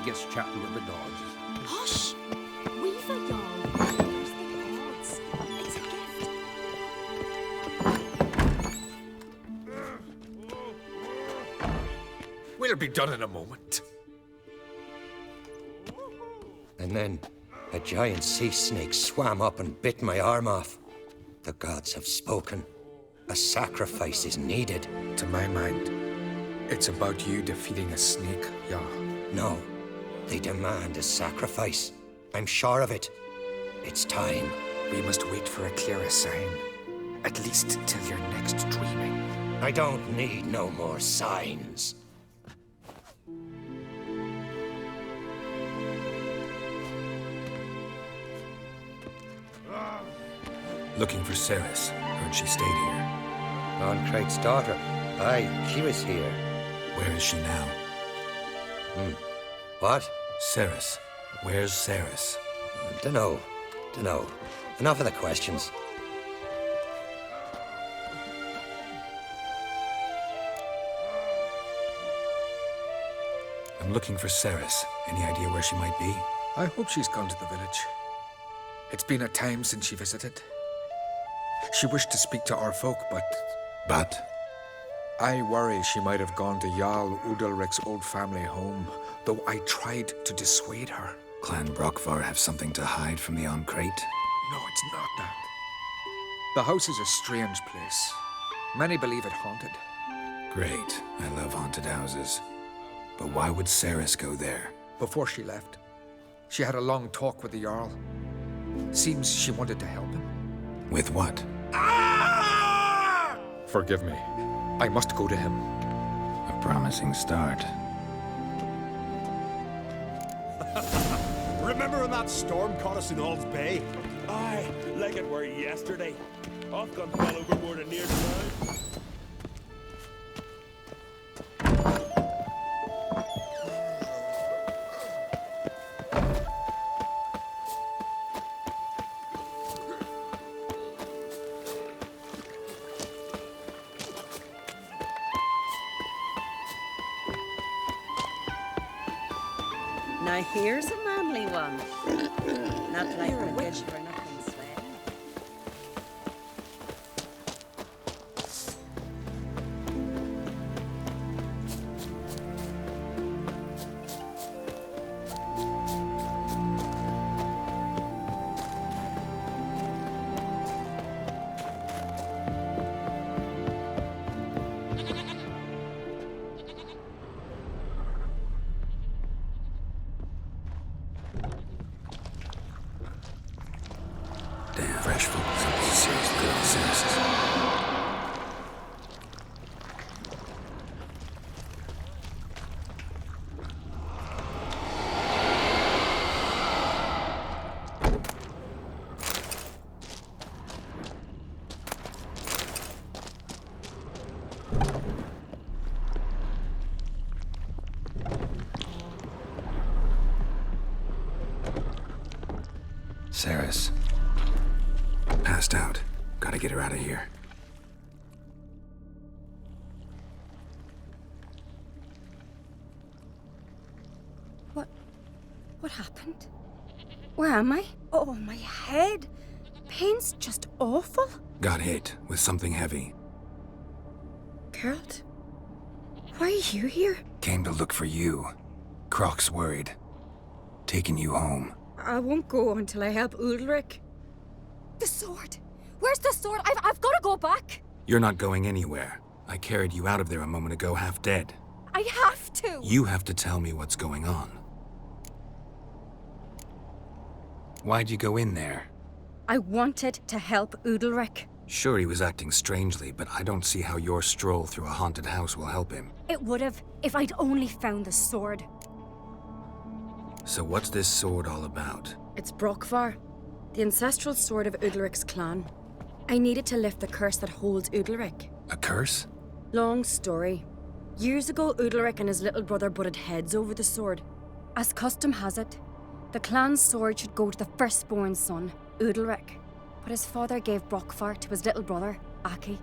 gets chatting with the dogs. Hush! We've a Jarl. Here's the gods. It's a gift. We'll be done in a moment. And then a giant sea snake swam up and bit my arm off. The gods have spoken. A sacrifice is needed. To my mind, it's about you defeating a snake, Jarl. No, they demand a sacrifice. I'm sure of it. It's time. We must wait for a clearer sign. At least till your next dreaming. I don't need no more signs. Looking for Ceres. Heard she stayed here. Oncrate's daughter. Aye, she was here. Where is she now? What? Ceres. Where's Ceres? Dunno. Enough of the questions. I'm looking for Ceres. Any idea where she might be? I hope she's gone to the village. It's been a time since she visited. She wished to speak to our folk, but... But? I worry she might have gone to Jarl Udalric's old family home, though I tried to dissuade her. Clan Brockvar have something to hide from the Oncrate? No, it's not that. The house is a strange place. Many believe it haunted. Great. I love haunted houses. But why would Ceres go there? Before she left, she had a long talk with the Jarl. Seems she wanted to help him. With what? Forgive me. I must go to him. A promising start. Remember when that storm caught us in Ald's Bay? Aye, like it were yesterday. Ofcom fell overboard and near drowned. Now here's a manly one. Not like a witch for nothing, Sven. Damn, fresh food. Something seriously good on Ceres. Ceres. Passed out. Gotta get her out of here. What happened? Where am I? Oh, my head. Pain's just awful. Got hit with something heavy. Geralt, why are you here? Came to look for you. Croc's worried. Taking you home. I won't go until I help Udalric. The sword. Where's the sword? I've got to go back. You're not going anywhere. I carried you out of there a moment ago, half dead. I have to. You have to tell me what's going on. Why'd you go in there? I wanted to help Udalric. Sure, he was acting strangely, but I don't see how your stroll through a haunted house will help him. It would have if I'd only found the sword. So what's this sword all about? It's Brockvar, the ancestral sword of Udalric's clan. I needed to lift the curse that holds Udalric. A curse? Long story. Years ago, Udalric and his little brother butted heads over the sword. As custom has it, the clan's sword should go to the firstborn son, Udalric. But his father gave Brockvar to his little brother, Aki.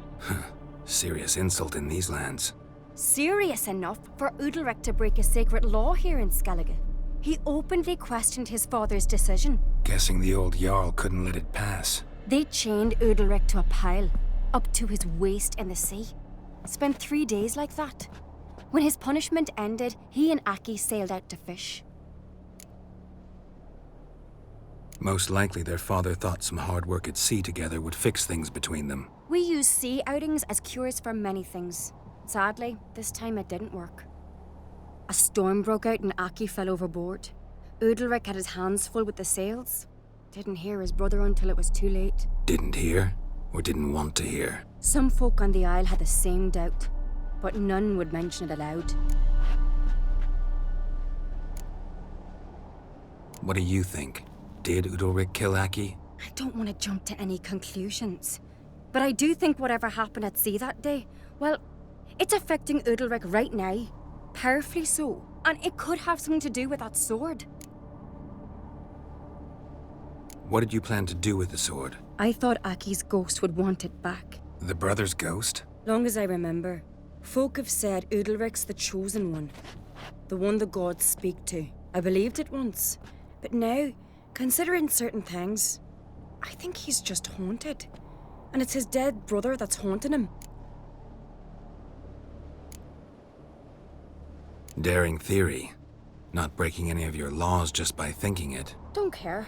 Serious insult in these lands. Serious enough for Udalric to break a sacred law here in Skellige. He openly questioned his father's decision. Guessing the old Jarl couldn't let it pass. They chained Udalric to a pile, up to his waist in the sea. Spent 3 days like that. When his punishment ended, he and Aki sailed out to fish. Most likely their father thought some hard work at sea together would fix things between them. We use sea outings as cures for many things. Sadly, this time it didn't work. A storm broke out and Aki fell overboard. Udalric had his hands full with the sails. Didn't hear his brother until it was too late. Didn't hear, or didn't want to hear. Some folk on the Isle had the same doubt, but none would mention it aloud. What do you think? Did Udalric kill Aki? I don't want to jump to any conclusions, but I do think whatever happened at sea that day, well, it's affecting Udalric right now. Powerfully so, and it could have something to do with that sword. What did you plan to do with the sword? I thought Aki's ghost would want it back. The brother's ghost? Long as I remember, folk have said Udalric's the chosen one. The one the gods speak to. I believed it once. But now, considering certain things, I think he's just haunted. And it's his dead brother that's haunting him. Daring theory. Not breaking any of your laws just by thinking it. Don't care.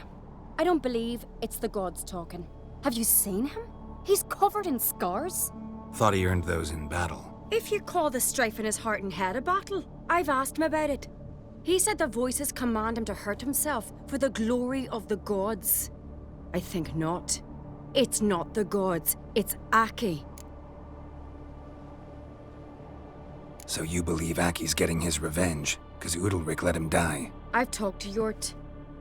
I don't believe it's the gods talking. Have you seen him? He's covered in scars. Thought he earned those in battle. If you call the strife in his heart and head a battle, I've asked him about it. He said the voices command him to hurt himself for the glory of the gods. I think not. It's not the gods, it's Aki. So you believe Aki's getting his revenge, because Udalric let him die? I've talked to Yort.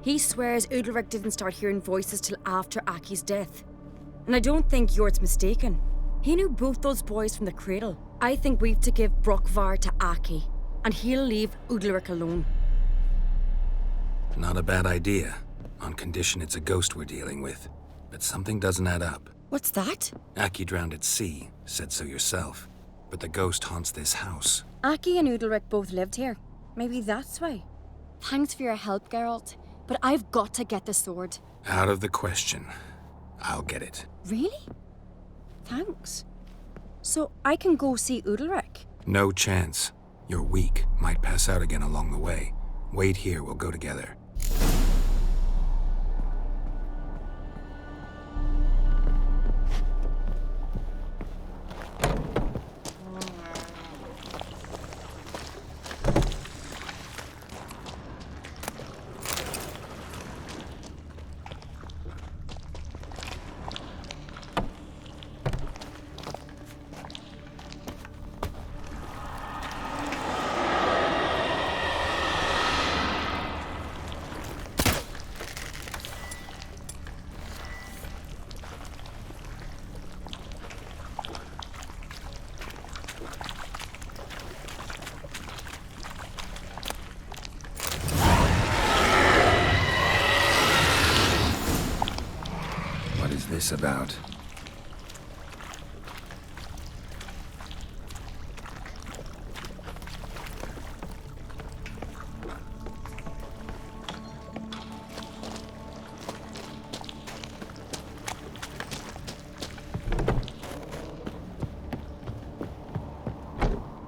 He swears Udalric didn't start hearing voices till after Aki's death. And I don't think Yort's mistaken. He knew both those boys from the cradle. I think we've to give Brokvar to Aki, and he'll leave Udalric alone. Not a bad idea, on condition it's a ghost we're dealing with. But something doesn't add up. What's that? Aki drowned at sea, said so yourself. But the ghost haunts this house. Aki and Udalric both lived here. Maybe that's why. Thanks for your help, Geralt. But I've got to get the sword. Out of the question. I'll get it. Really? Thanks. So I can go see Udalric? No chance. You're weak. Might pass out again along the way. Wait here, we'll go together. This about?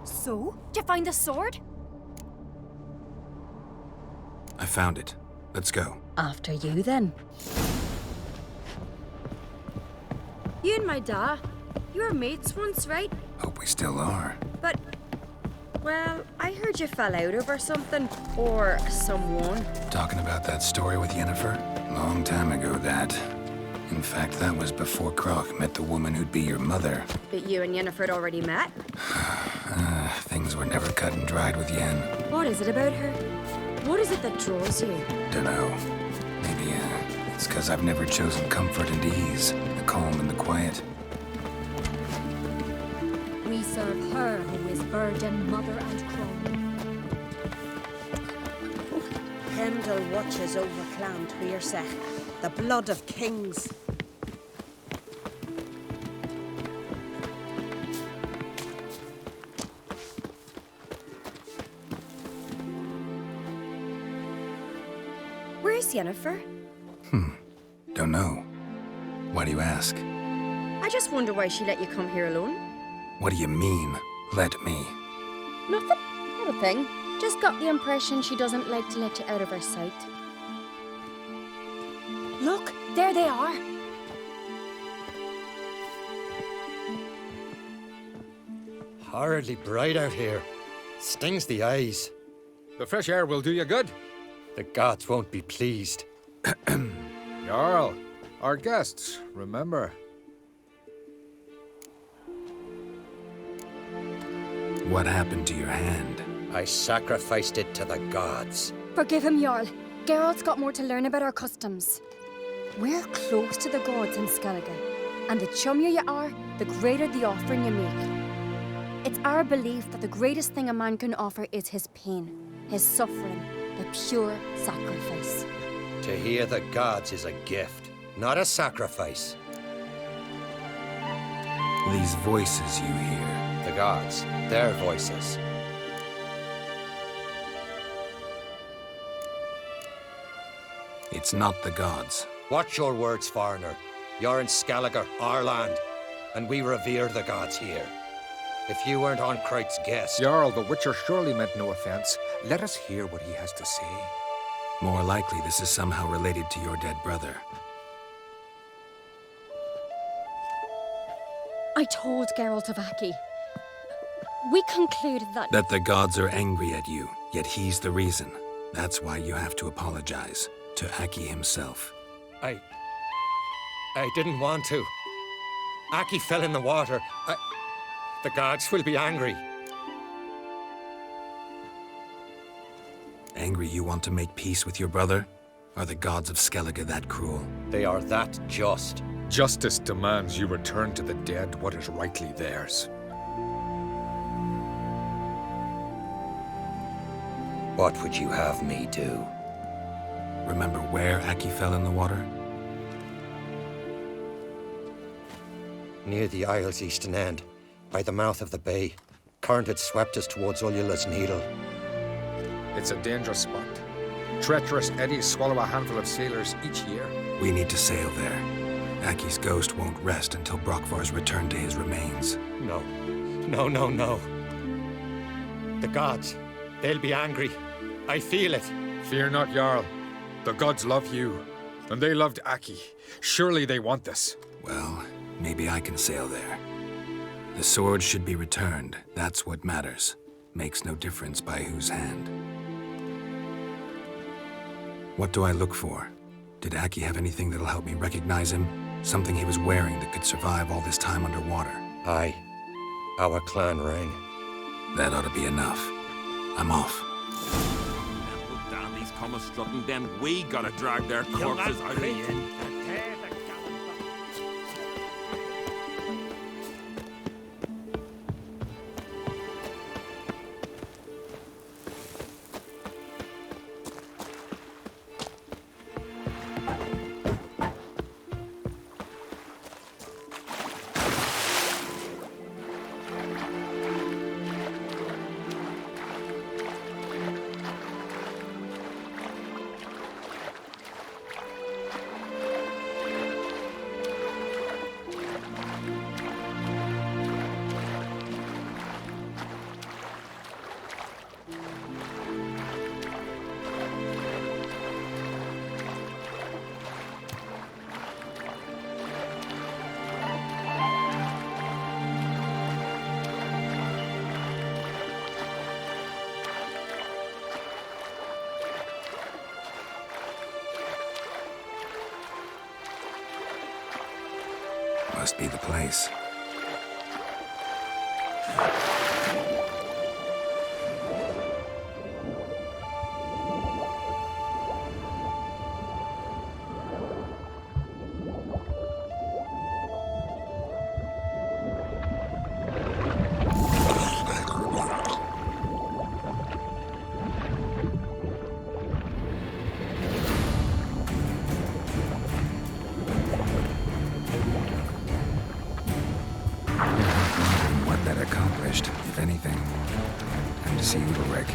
So? Did you find the sword? I found it. Let's go. After you, then. You and my da, you were mates once, right? Hope we still are. But, well, I heard you fell out over something. Or someone. Talking about that story with Yennefer? Long time ago, that. In fact, that was before Croc met the woman who'd be your mother. But you and Yennefer had already met? Things were never cut and dried with Yen. What is it about her? What is it that draws you? Dunno. Maybe, it's because I've never chosen comfort and ease. The calm and the quiet. We serve her who is virgin, mother, and crone. Pendle watches over Clan Tuirsech, the blood of kings. Where's Yennefer? Don't know. Why do you ask? I just wonder why she let you come here alone. What do you mean, let me? Nothing. Not a thing. Just got the impression she doesn't like to let you out of her sight. Look, there they are. Horridly bright out here. Stings the eyes. The fresh air will do you good. The gods won't be pleased. Jarl, our guests, remember. What happened to your hand? I sacrificed it to the gods. Forgive him, Jarl. Geralt's got more to learn about our customs. We're close to the gods in Skellige, and the chummier you are, the greater the offering you make. It's our belief that the greatest thing a man can offer is his pain, his suffering, the pure sacrifice. To hear the gods is a gift, not a sacrifice. These voices you hear. The gods, their voices. It's not the gods. Watch your words, foreigner. You're in Skellige, our land, and we revere the gods here. If you weren't on Kright's guest... Jarl, the Witcher surely meant no offense. Let us hear what he has to say. More likely this is somehow related to your dead brother. I told Geralt of Aki. We concluded that... That the gods are angry at you, yet he's the reason. That's why you have to apologize. To Aki himself. I didn't want to. Aki fell in the water. The gods will be angry. Angry you want to make peace with your brother? Are the gods of Skellige that cruel? They are that just. Justice demands you return to the dead what is rightly theirs. What would you have me do? Remember where Aki fell in the water? Near the Isle's eastern end, by the mouth of the bay. Current had swept us towards Ullula's Needle. It's a dangerous spot. Treacherous eddies swallow a handful of sailors each year. We need to sail there. Aki's ghost won't rest until Brokvar's returned to his remains. No. No, no, no. The gods, they'll be angry. I feel it. Fear not, Jarl. The gods love you, and they loved Aki. Surely they want this. Well, maybe I can sail there. The sword should be returned. That's what matters. Makes no difference by whose hand. What do I look for? Did Aki have anything that'll help me recognize him? Something he was wearing that could survive all this time underwater? Aye. Our clan ring. That ought to be enough. I'm off. Well, damn, these come a-strutting, then we gotta drag their corpses out of the inn. Must be the place. What that accomplished, if anything. Time to see Udalryk.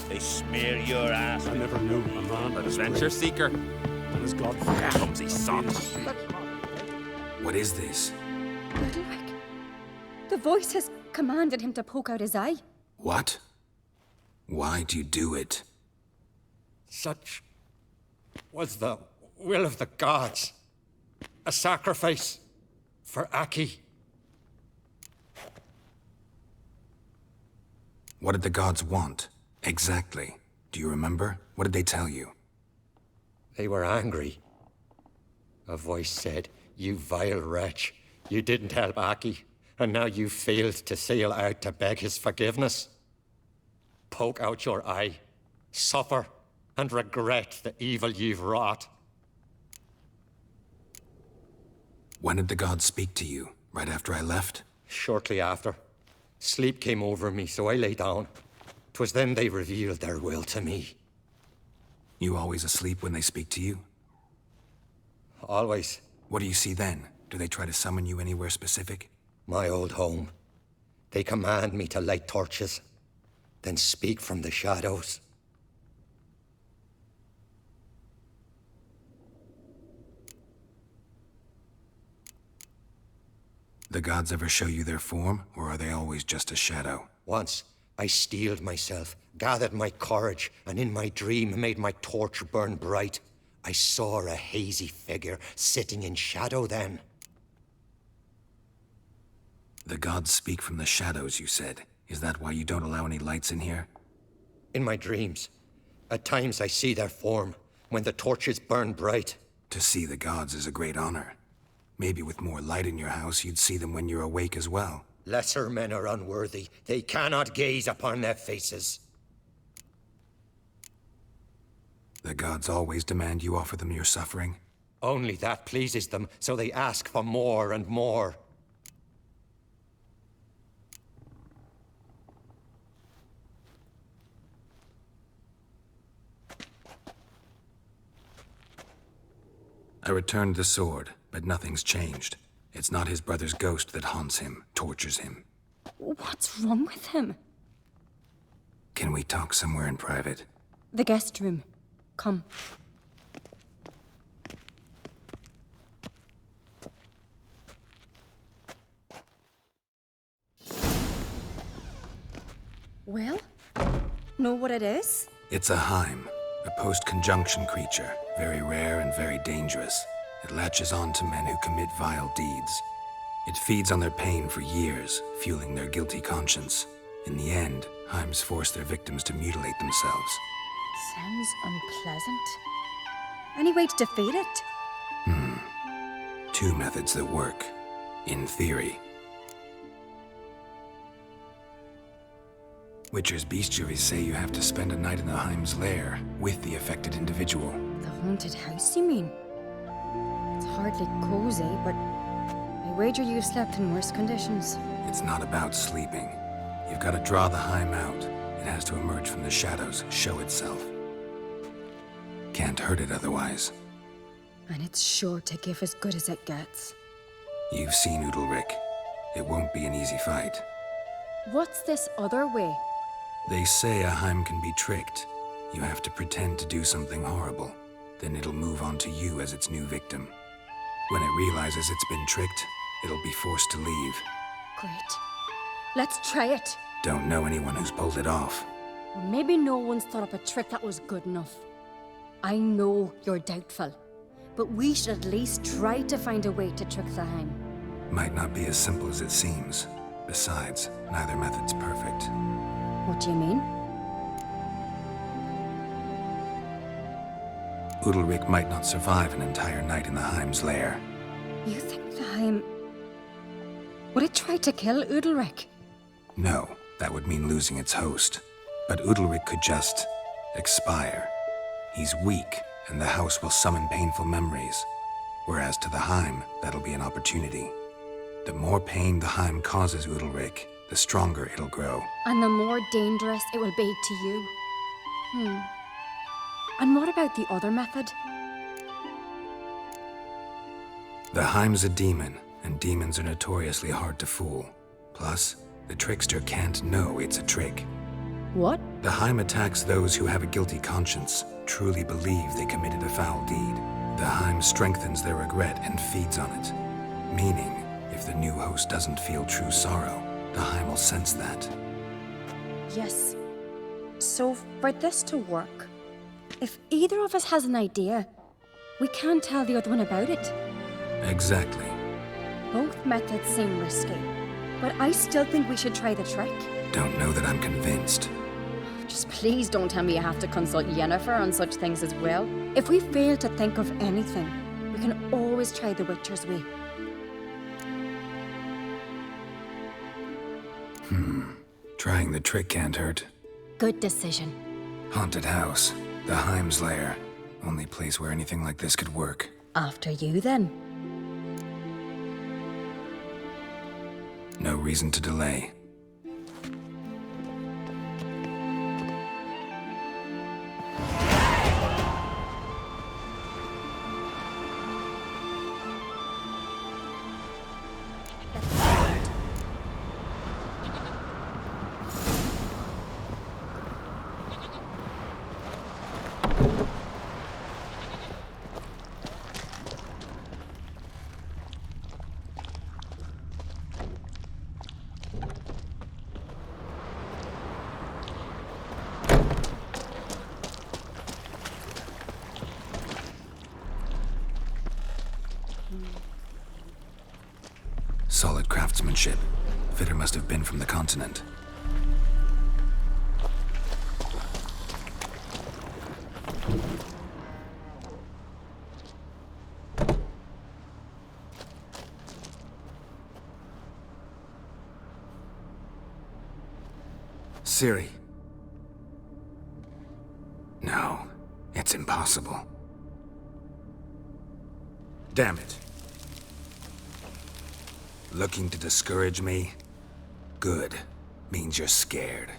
They smear your ass. I never knew a man An adventure seeker. and his God. Clumsy sot. What is this? Udalric. The voice has commanded him to poke out his eye. What? Why do you do it? Such was the will of the gods. A sacrifice for Aki. What did the gods want? Exactly. Do you remember? What did they tell you? They were angry. A voice said, "You vile wretch, you didn't help Aki, and now you failed to sail out to beg his forgiveness. Poke out your eye, suffer, and regret the evil you've wrought." When did the gods speak to you? Right after I left? Shortly after, sleep came over me, so I lay down. 'Twas then they revealed their will to me. You always asleep when they speak to you? Always. What do you see then? Do they try to summon you anywhere specific? My old home. They command me to light torches, then speak from the shadows. The gods ever show you their form, or are they always just a shadow? Once, I steeled myself, gathered my courage, and in my dream made my torch burn bright. I saw a hazy figure sitting in shadow then. The gods speak from the shadows, you said. Is that why you don't allow any lights in here? In my dreams, at times I see their form, when the torches burn bright. To see the gods is a great honor. Maybe with more light in your house, you'd see them when you're awake as well. Lesser men are unworthy. They cannot gaze upon their faces. The gods always demand you offer them your suffering? Only that pleases them, so they ask for more and more. I returned the sword, but nothing's changed. It's not his brother's ghost that haunts him, tortures him. What's wrong with him? Can we talk somewhere in private? The guest room. Come. Well, know what it is? It's a Heim, a post-conjunction creature, very rare and very dangerous. It latches on to men who commit vile deeds. It feeds on their pain for years, fueling their guilty conscience. In the end, Heims force their victims to mutilate themselves. Sounds unpleasant. Any way to defeat it? Two methods that work, in theory. Witcher's bestiaries say you have to spend a night in the Heim's lair with the affected individual. The haunted house, you mean? It's hardly cozy, but I wager you've slept in worse conditions. It's not about sleeping. You've got to draw the Heim out. It has to emerge from the shadows, show itself. Can't hurt it otherwise. And it's sure to give as good as it gets. You've seen Udalric. It won't be an easy fight. What's this other way? They say a Heim can be tricked. You have to pretend to do something horrible. Then it'll move on to you as its new victim. When it realizes it's been tricked, it'll be forced to leave. Great. Let's try it. Don't know anyone who's pulled it off. Or maybe no one's thought up a trick that was good enough. I know you're doubtful, but we should at least try to find a way to trick the Heim. Might not be as simple as it seems. Besides, neither method's perfect. What do you mean? Udalric might not survive an entire night in the Heim's lair. You think the Heim... Would it try to kill Udalric? No, that would mean losing its host. But Udalric could just expire. He's weak, and the house will summon painful memories. Whereas to the Heim, that'll be an opportunity. The more pain the Heim causes Udalric, the stronger it'll grow. And the more dangerous it will be to you. And what about the other method? The Heim's a demon, and demons are notoriously hard to fool. Plus, The trickster can't know it's a trick. What? The Heim attacks those who have a guilty conscience, truly believe they committed a foul deed. The Heim strengthens their regret and feeds on it. Meaning, if the new host doesn't feel true sorrow, the Heim will sense that. Yes. So, for this to work, if either of us has an idea, we can't tell the other one about it. Exactly. Both methods seem risky, but I still think we should try the trick. Don't know that I'm convinced. Just please don't tell me you have to consult Yennefer on such things as well. If we fail to think of anything, we can always try the Witcher's way. Trying the trick can't hurt. Good decision. Haunted house. The Heim's lair. Only place where anything like this could work. After you, then. No reason to delay. Solid craftsmanship. Fitter must have been from the continent. Ciri. No, it's impossible. Damn it. Looking to discourage me? Good. Means you're scared.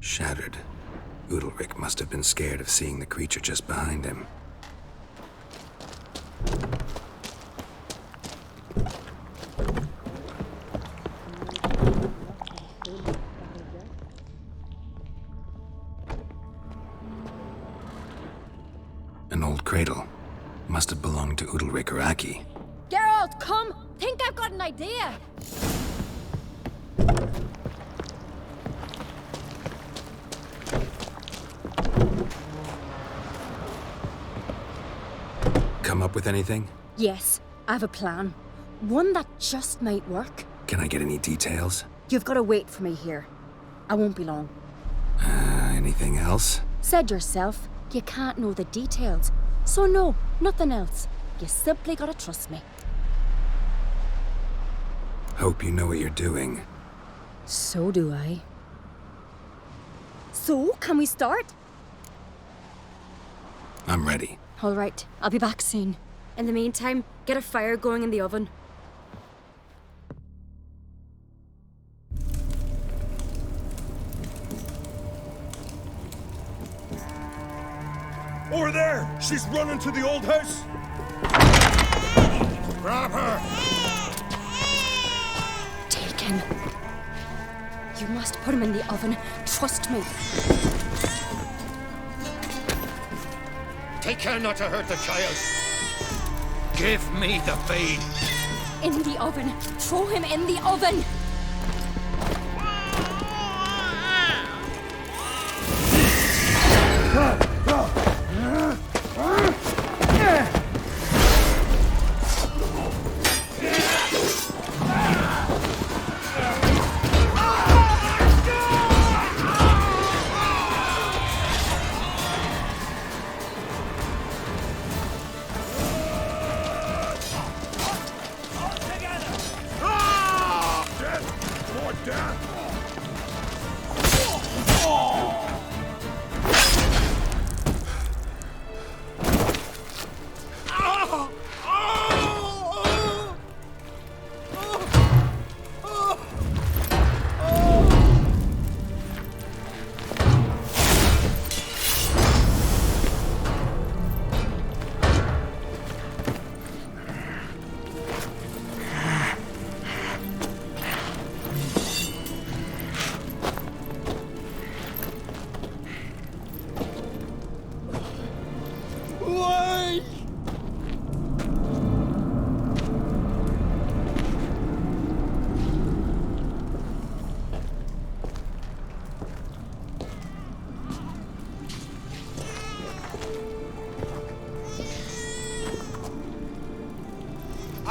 Shattered. Udalryk must have been scared of seeing the creature just behind him. An old cradle. Must have belonged to Udalryk or Aki. Geralt, come! Think I've got an idea! Come up with anything? Yes, I have a plan. One that just might work. Can I get any details? You've got to wait for me here. I won't be long. Anything else? Said yourself, you can't know the details. So no, nothing else. You simply gotta trust me. Hope you know what you're doing. So do I. So, can we start? I'm ready. All right, I'll be back soon. In the meantime, get a fire going in the oven. Over there! She's running to the old house! Grab her! Take him. You must put him in the oven. Trust me. Take care not to hurt the child. Give me the feed. In the oven. Throw him in the oven.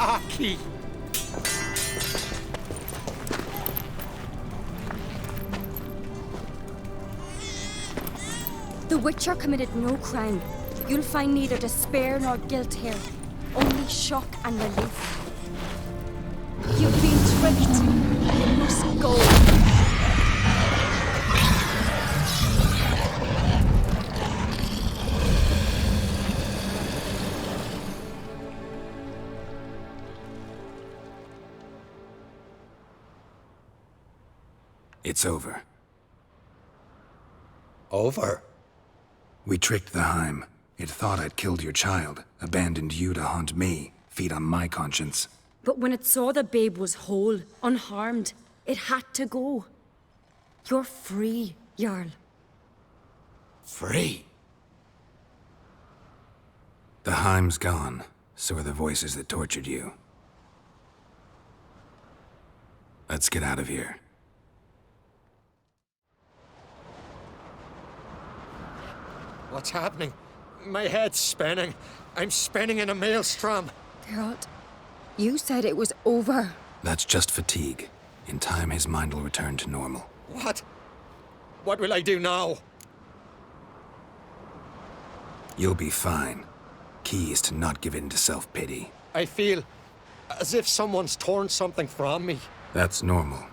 Aki! The Witcher committed no crime. You'll find neither despair nor guilt here, only shock and relief. You've been tricked. You must go. It's over. Over? We tricked the Heim. It thought I'd killed your child, abandoned you to haunt me, feed on my conscience. But when it saw the babe was whole, unharmed, it had to go. You're free, Jarl. Free? The Heim's gone, so are the voices that tortured you. Let's get out of here. What's happening? My head's spinning. I'm spinning in a maelstrom. Geralt, you said it was over. That's just fatigue. In time, his mind will return to normal. What? What will I do now? You'll be fine. Key is to not give in to self-pity. I feel as if someone's torn something from me. That's normal.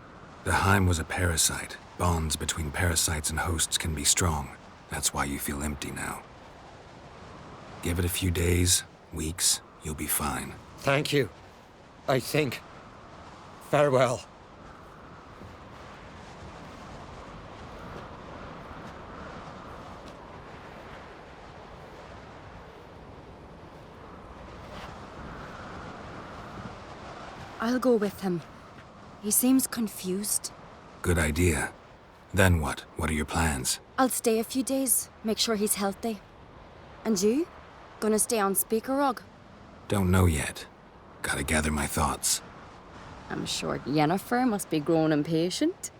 The Heim was a parasite. Bonds between parasites and hosts can be strong. That's why you feel empty now. Give it a few days, weeks, you'll be fine. Thank you. I think. Farewell. I'll go with him. He seems confused. Good idea. Then what? What are your plans? I'll stay a few days, make sure he's healthy. And you? Gonna stay on Speaker Rog? Don't know yet. Gotta gather my thoughts. I'm sure Yennefer must be growing impatient.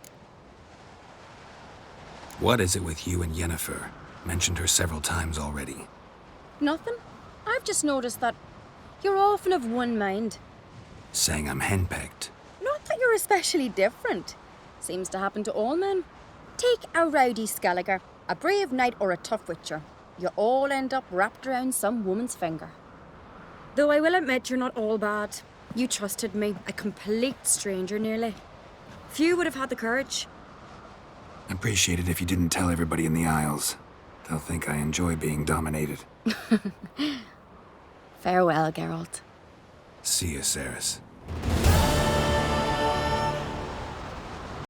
What is it with you and Yennefer? Mentioned her several times already. Nothing. I've just noticed that you're often of one mind. Saying I'm henpecked. Not that you're especially different. Seems to happen to all men. Take a rowdy Skelliger, a brave knight or a tough witcher. You all end up wrapped around some woman's finger. Though I will admit you're not all bad. You trusted me, a complete stranger nearly. Few would have had the courage. Appreciate it if you didn't tell everybody in the Isles. They'll think I enjoy being dominated. Farewell, Geralt. See you, Cerys.